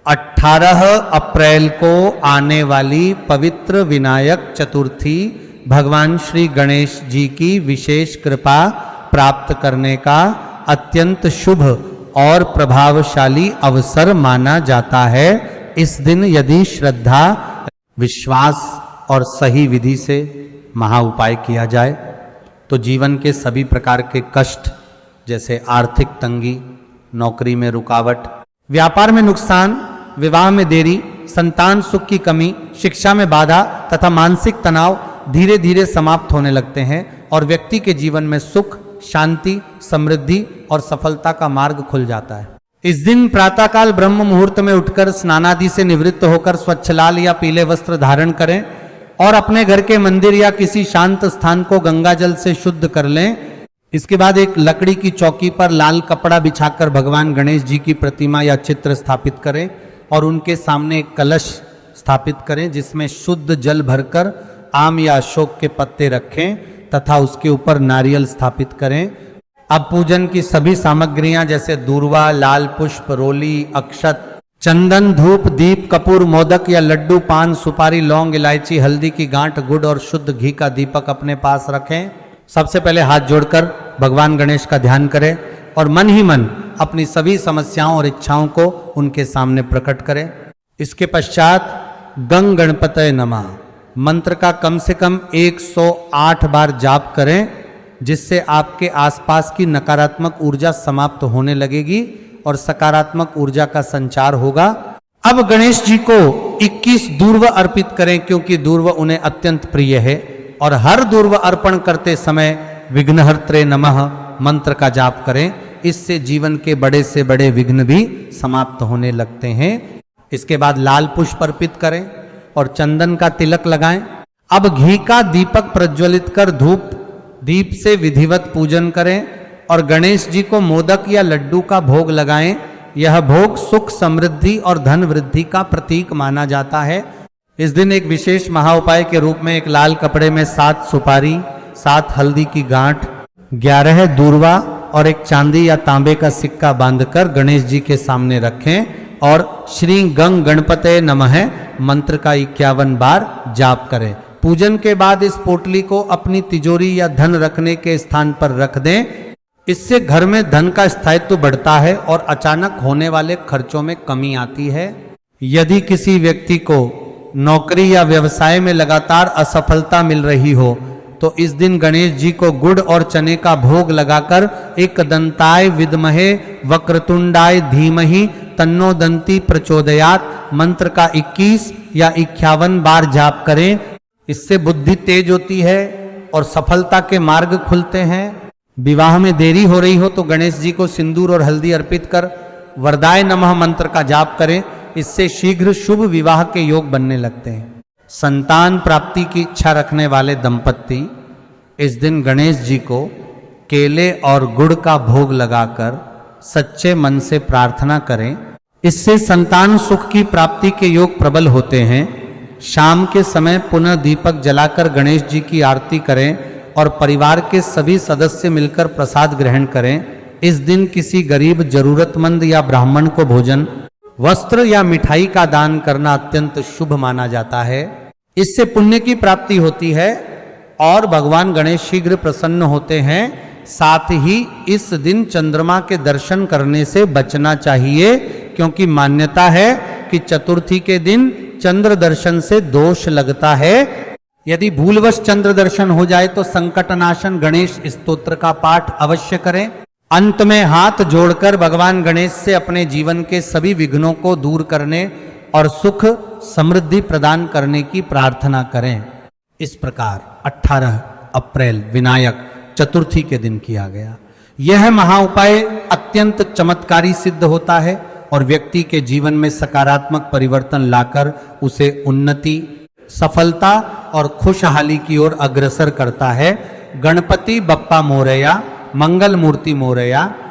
18 अप्रैल को आने वाली पवित्र विनायक चतुर्थी भगवान श्री गणेश जी की विशेष कृपा प्राप्त करने का अत्यंत शुभ और प्रभावशाली अवसर माना जाता है। इस दिन यदि श्रद्धा, विश्वास और सही विधि से महा उपाय किया जाए तो जीवन के सभी प्रकार के कष्ट जैसे आर्थिक तंगी, नौकरी में रुकावट, व्यापार में नुकसान, विवाह में देरी, संतान सुख की कमी, शिक्षा में बाधा तथा मानसिक तनाव धीरे धीरे समाप्त होने लगते हैं और व्यक्ति के जीवन में सुख, शांति, समृद्धि और सफलता का मार्ग खुल जाता है। इस दिन प्रातःकाल ब्रह्म मुहूर्त में उठकर स्नानादि से निवृत्त होकर स्वच्छ लाल या पीले वस्त्र धारण करें और अपने घर के मंदिर या किसी शांत स्थान को गंगा जल से शुद्ध कर लें। इसके बाद एक लकड़ी की चौकी पर लाल कपड़ा बिछाकर भगवान गणेश जी की प्रतिमा या चित्र स्थापित करें और उनके सामने एक कलश स्थापित करें जिसमें शुद्ध जल भरकर आम या अशोक के पत्ते रखें तथा उसके ऊपर नारियल स्थापित करें। अब पूजन की सभी सामग्रियां जैसे दूर्वा, लाल पुष्प, रोली, अक्षत, चंदन, धूप, दीप, कपूर, मोदक या लड्डू, पान, सुपारी, लौंग, इलायची, हल्दी की गांठ, गुड़ और शुद्ध घी का दीपक अपने पास रखें। सबसे पहले हाथ जोड़कर भगवान गणेश का ध्यान करें और मन ही मन अपनी सभी समस्याओं और इच्छाओं को उनके सामने प्रकट करें। इसके पश्चात गंग गणपतये नमः मंत्र का कम से कम 108 बार जाप करें जिससे आपके आसपास की नकारात्मक ऊर्जा समाप्त होने लगेगी और सकारात्मक ऊर्जा का संचार होगा। अब गणेश जी को 21 दूर्व अर्पित करें क्योंकि दूर्व उन्हें अत्यंत प्रिय है और हर दूर्व अर्पण करते समय विघ्नहर्त्रे नमः मंत्र का जाप करें। इससे जीवन के बड़े से बड़े विघ्न भी समाप्त होने लगते हैं। इसके बाद लाल पुष्प अर्पित करें और चंदन का तिलक लगाएं। अब घी का दीपक प्रज्वलित कर धूप दीप से विधिवत पूजन करें और गणेश जी को मोदक या लड्डू का भोग लगाएं। यह भोग सुख, समृद्धि और धन वृद्धि का प्रतीक माना जाता है। इस दिन एक विशेष महाउपाय के रूप में एक लाल कपड़े में 7 सुपारी, 7 हल्दी की गांठ, 11 दूर्वा और एक चांदी या तांबे का सिक्का बांधकर गणेश जी के सामने रखें और श्री गंग गणपतये नमः मंत्र का 51 बार जाप करें। पूजन के बाद इस पोटली को अपनी तिजोरी या धन रखने के स्थान पर रख दें। इससे घर में धन का स्थायित्व बढ़ता है और अचानक होने वाले खर्चों में कमी आती है। यदि किसी व्यक्ति को नौकरी या व्यवसाय में लगातार असफलता मिल रही हो तो इस दिन गणेश जी को गुड़ और चने का भोग लगाकर एकदंताय विद्महे वक्रतुंडाय धीमहि तन्नो दंती प्रचोदयात मंत्र का 21 या 51 बार जाप करें। इससे बुद्धि तेज होती है और सफलता के मार्ग खुलते हैं। विवाह में देरी हो रही हो तो गणेश जी को सिंदूर और हल्दी अर्पित कर वरदाय नमः मंत्र का जाप करें। इससे शीघ्र शुभ विवाह के योग बनने लगते हैं। संतान प्राप्ति की इच्छा रखने वाले दंपत्ति इस दिन गणेश जी को केले और गुड़ का भोग लगाकर सच्चे मन से प्रार्थना करें। इससे संतान सुख की प्राप्ति के योग प्रबल होते हैं। शाम के समय पुनः दीपक जलाकर गणेश जी की आरती करें और परिवार के सभी सदस्य मिलकर प्रसाद ग्रहण करें। इस दिन किसी गरीब, जरूरतमंद या ब्राह्मण को भोजन, वस्त्र या मिठाई का दान करना अत्यंत शुभ माना जाता है। इससे पुण्य की प्राप्ति होती है और भगवान गणेश शीघ्र प्रसन्न होते हैं। साथ ही इस दिन चंद्रमा के दर्शन करने से बचना चाहिए क्योंकि मान्यता है कि चतुर्थी के दिन चंद्र दर्शन से दोष लगता है। यदि भूलवश चंद्र दर्शन हो जाए तो संकटनाशन गणेश स्तोत्र का पाठ अवश्य करें। अंत में हाथ जोड़कर भगवान गणेश से अपने जीवन के सभी विघ्नों को दूर करने और सुख समृद्धि प्रदान करने की प्रार्थना करें। इस प्रकार 18 अप्रैल विनायक चतुर्थी के दिन किया गया। यह महाउपाय अत्यंत चमत्कारी सिद्ध होता है और व्यक्ति के जीवन में सकारात्मक परिवर्तन लाकर उसे उन्नति, सफलता और खुशहाली की ओर अग्रसर करता है। गणपति बप्पा मोरया, मंगल मूर्ति मोरया।